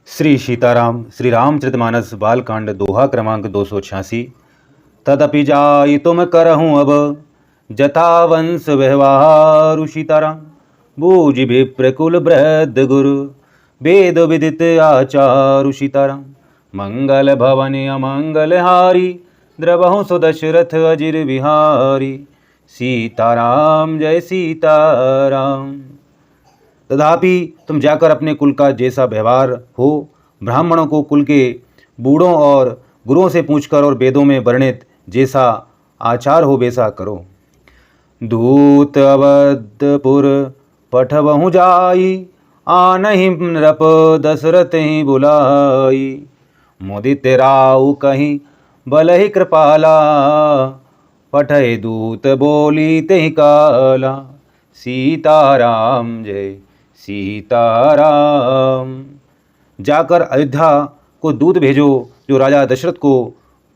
श्री सीताराम श्री रामचरितमानस बालकांड दोहा क्रमांक 286। तदपि जाई तुम करहूँ अब जथा वंश व्यवहारु सीताराम। बूझ विप्रकुल वृद्ध गुरु वेद विदित आचारु सीताराम। मंगल भवन अमंगल हारी द्रवहु सुदशरथ अजिर विहारी। सीताराम जय सीताराम। तथापि तुम जाकर अपने कुल का जैसा व्यवहार हो ब्राह्मणों को कुल के बूढ़ों और गुरुओं से पूछकर और वेदों में वर्णित जैसा आचार हो वैसा करो। दूत अवधपुर पठबहु जाई आनहि नृप दशरथ ही बुलाई। मुदित राउ कहीं बलहि कृपाला पठय दूत बोली तेहि काला। सीताराम जय सीताराम। जाकर अयोध्या को दूत भेजो जो राजा दशरथ को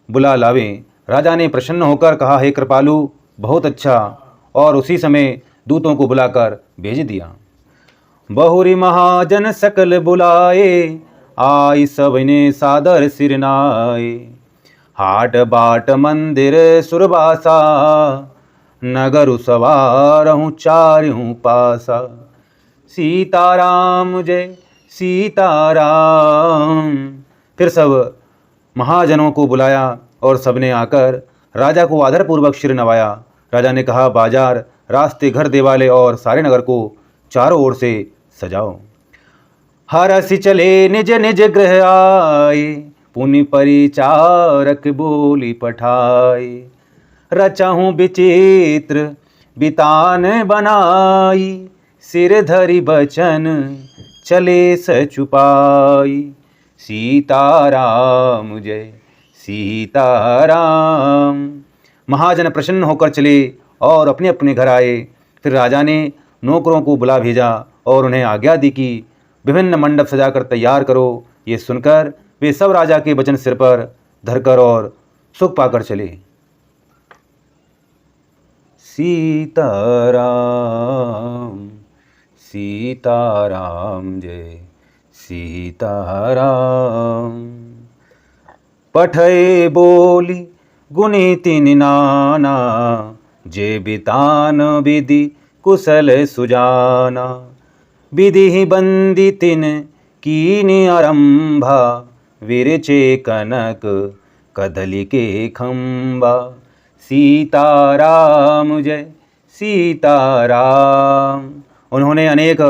बुला लावें। राजा ने प्रसन्न होकर कहा, हे कृपालु, बहुत अच्छा। और उसी समय दूतों को बुलाकर भेज दिया। बहुरी महाजन सकल बुलाए आई सबने सादर सिरनाए। हाट बाट मंदिर सुरबासा नगर सवारहूँ चारहूँ पासा। सीताराम जय सीताराम। फिर सब महाजनों को बुलाया और सबने आकर राजा को आदरपूर्वक सिर नवाया। राजा ने कहा, बाजार, रास्ते, घर, देवालय और सारे नगर को चारों ओर से सजाओ। हरसि चले निज निज गृह आए पुनि परिचारक बोली पठाए। रचहूँ विचित्र बितान बनाई सिर धरि बचन चले सचुपाई। सीताराम जय सीताराम। महाजन प्रसन्न होकर चले और अपने अपने घर आए। फिर राजा ने नौकरों को बुला भेजा और उन्हें आज्ञा दी कि विभिन्न मंडप सजाकर तैयार करो। ये सुनकर वे सब राजा के वचन सिर पर धरकर और सुख पाकर चले। सीताराम सीताराम जय सीताराम। पठय बोली गुणिति नाना जे बितान विधि कुशल सुजाना। विधि ही बंदी तिन कीनि आरंभा विरचे कनक कदली के खंबा। सीताराम जय सीताराम। उन्होंने अनेक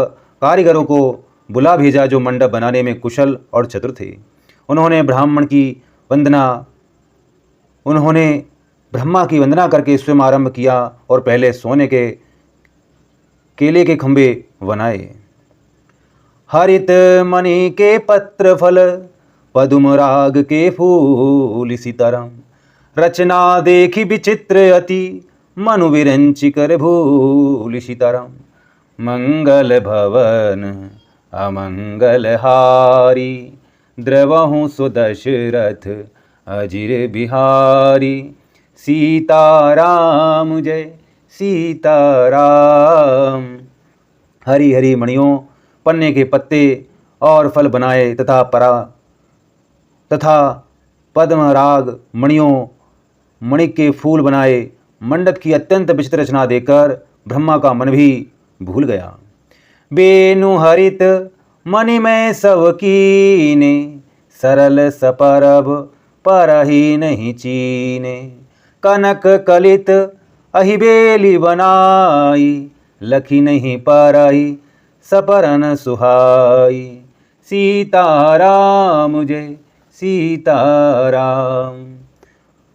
कारीगरों को बुला भेजा जो मंडप बनाने में कुशल और चतुर थे। उन्होंने ब्रह्मा की वंदना करके स्वयं आरंभ किया और पहले सोने के केले के खंबे बनाए। हरित मणि के पत्र फल पदुम राग के फूल सीताराम। रचना देखी विचित्र अति मनु विरंचि कर भूल सीताराम। मंगल भवन अमंगल हारी द्रवहु सुदशरथ अजिर बिहारी। सीताराम जय सीताराम। हरी हरी मणियों, पन्ने के पत्ते और फल बनाए तथा पद्मराग मणियों, मणिक के फूल बनाए। मंडप की अत्यंत विचित्र रचना देखकर ब्रह्मा का मन भी भूल गया। बेनु हरित मणिमय सब कीने सरल सपरभ परहि नहीं चीने। कनक कलित अहिबेली बनाई लखी नहीं परहि सपरन सुहाई। सीताराम जय सीताराम।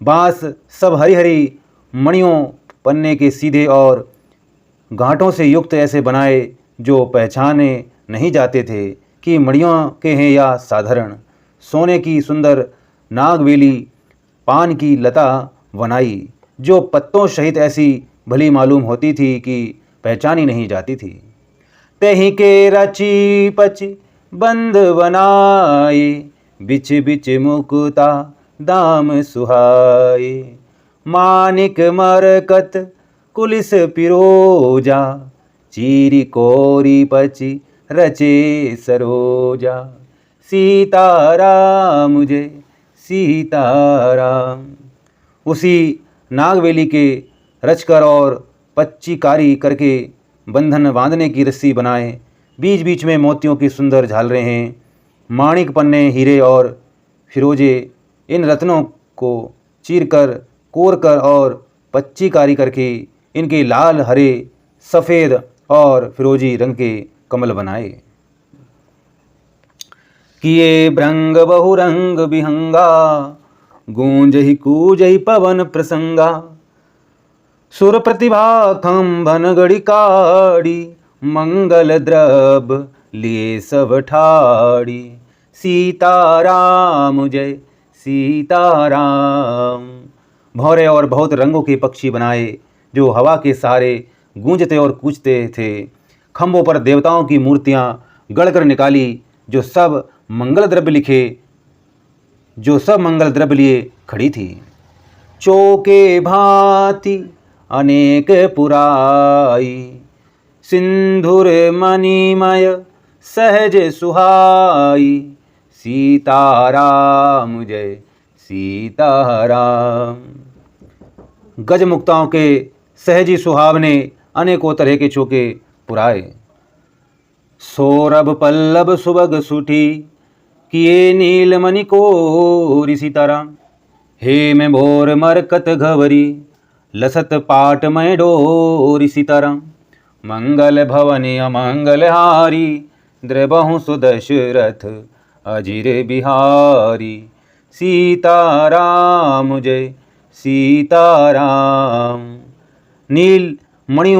बांस सब हरी हरी मणियों, पन्ने के सीधे और गांठों से युक्त ऐसे बनाए जो पहचाने नहीं जाते थे कि मणियों के हैं या साधारण। सोने की सुंदर नागवेली पान की लता बनाई जो पत्तों सहित ऐसी भली मालूम होती थी कि पहचानी नहीं जाती थी। तही के रची पची बंद बनाए बिच बिच मुकुता दाम सुहाए। मानिक मरकत कुलिस पिरोजा चीरी कोरी पची रचे सरोजा। सीताराम जय सीताराम। उसी नागवेली के रचकर और पच्चीकारी करके बंधन बांधने की रस्सी बनाए, बीच बीच में मोतियों की सुंदर झालरें हैं, माणिक पन्ने हीरे और फिरोजे, इन रत्नों को चीरकर कोरकर और पच्चीकारी करके इनके लाल, हरे, सफ़ेद और फिरोजी रंग के कमल बनाए। किए भृंग बहुरंग विहंगा, गूंजहि कूजहि पवन प्रसंगा। सुर प्रतिभा खंभन गढ़ी काड़ी, मंगल द्रव्य लिए सब ठाड़ी। सीताराम जय सीताराम। भौरे और बहुत रंगों के पक्षी बनाए जो हवा के सहारे गूंजते और कूजते थे। खंभों पर देवताओं की मूर्तियां गढ़कर निकाली, जो सब मंगल द्रव्य लिए खड़ी थी। चौके भांति अनेक पुराई, सिंधुर मणिमय सहज सुहाई। सीताराम जय सीताराम। गजमुक्ताओं के सहजी सुहावने अनेकों तरह के चौके पुराए। सौरभ पल्लव सुबग सुठी, किए नीलमणि को सीताराम। हे में भोर मरकत घवरी, लसत पाट में डोरी। सीताराम मंगल भवनी अमंगल हारी, द्रबहु सुदशरथ अजिर बिहारी। सीताराम जय सीताराम। नीलमणि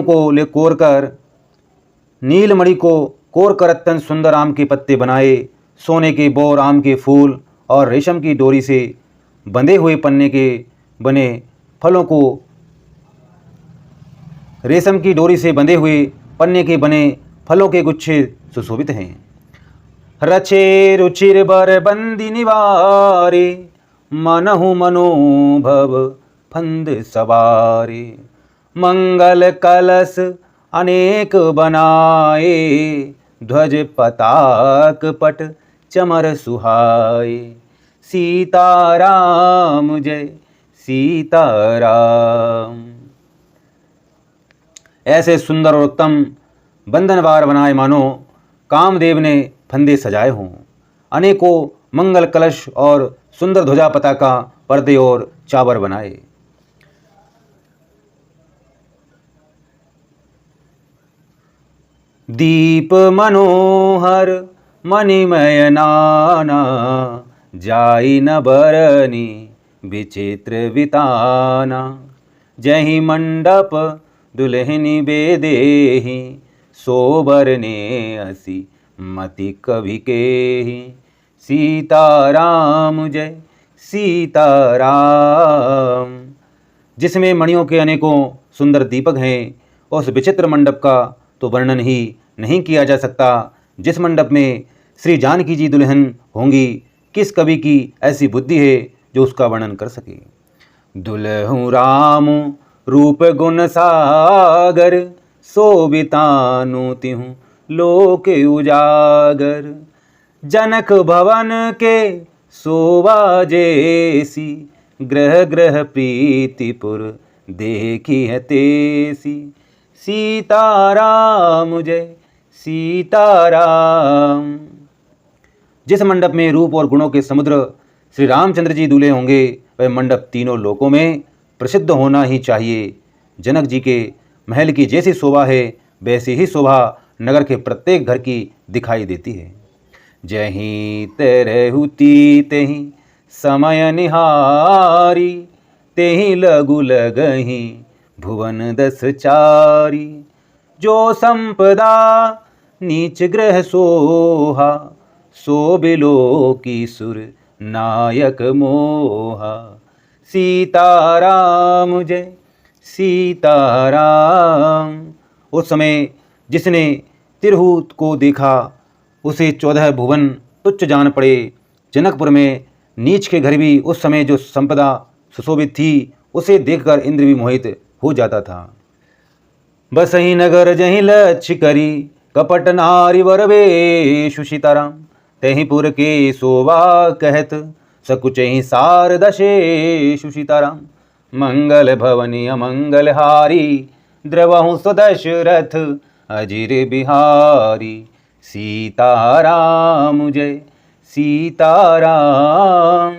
को कोरकर अत्यंत सुंदर आम के पत्ते बनाए। सोने के बोर आम के फूल और रेशम की डोरी से बंधे हुए पन्ने के बने फलों को के गुच्छे सुशोभित हैं। रचे रुचिर बर बंदी निवारे, मनहु मनोभव फंद सवारे। मंगल कलश अनेक बनाए, ध्वज पताक पट चमर सुहाए। सीताराम जय सीताराम। ऐसे सुंदर और उत्तम बंधनवार बनाए मानो कामदेव ने फंदे सजाए हों। अनेकों मंगल कलश और सुंदर ध्वजा पताका, पर्दे और चावर बनाए। दीप मनोहर मणिमय नाना, जाई न बरनी विचित्र विताना। जहि मंडप दुल्हनी बेदेहि, सोबरने असी मति कवि केहि। सीताराम जय सीताराम। जिसमें मणियों के अनेकों सुंदर दीपक हैं, उस विचित्र मंडप का तो वर्णन ही नहीं किया जा सकता। जिस मंडप में श्री जानकी जी दुल्हन होंगी, किस कवि की ऐसी बुद्धि है जो उसका वर्णन कर सके। दुल्हु राम रूप गुण सागर, सोबितानु तिहु लोक उजागर। जनक भवन के शोभा जैसी, ग्रह ग्रह प्रीतिपुर देखी है तेसी। सीताराम जय सीताराम। जिस मंडप में रूप और गुणों के समुद्र श्री रामचंद्र जी दूल्हे होंगे, वह मंडप तीनों लोकों में प्रसिद्ध होना ही चाहिए। जनक जी के महल की जैसी शोभा है, वैसी ही शोभा नगर के प्रत्येक घर की दिखाई देती है। जहीं तरहुती तेहि समय निहारी, तेहि लघु लगहि भुवन दस चारी। जो संपदा नीच ग्रह सोहा, सो बिलो की सुर नायक मोहा। सीताराम जय सीताराम। उस समय जिसने तिरहुत को देखा, उसे 14 भुवन तुच्छ जान पड़े। जनकपुर में नीच के घर भी उस समय जो संपदा सुशोभित थी, उसे देखकर इंद्र भी मोहित हो जाता था। बसहि नगर जहि लक्ष्य करी, कपट नारी वर वेशु। सीताराम। तेहि पुर के सोवा कहत सकुचहि सार दशेषु सीताराम। मंगल भवनि अमंगल हारी द्रवहु सुदशरथ अजिर बिहारी। सीताराम जय सीताराम।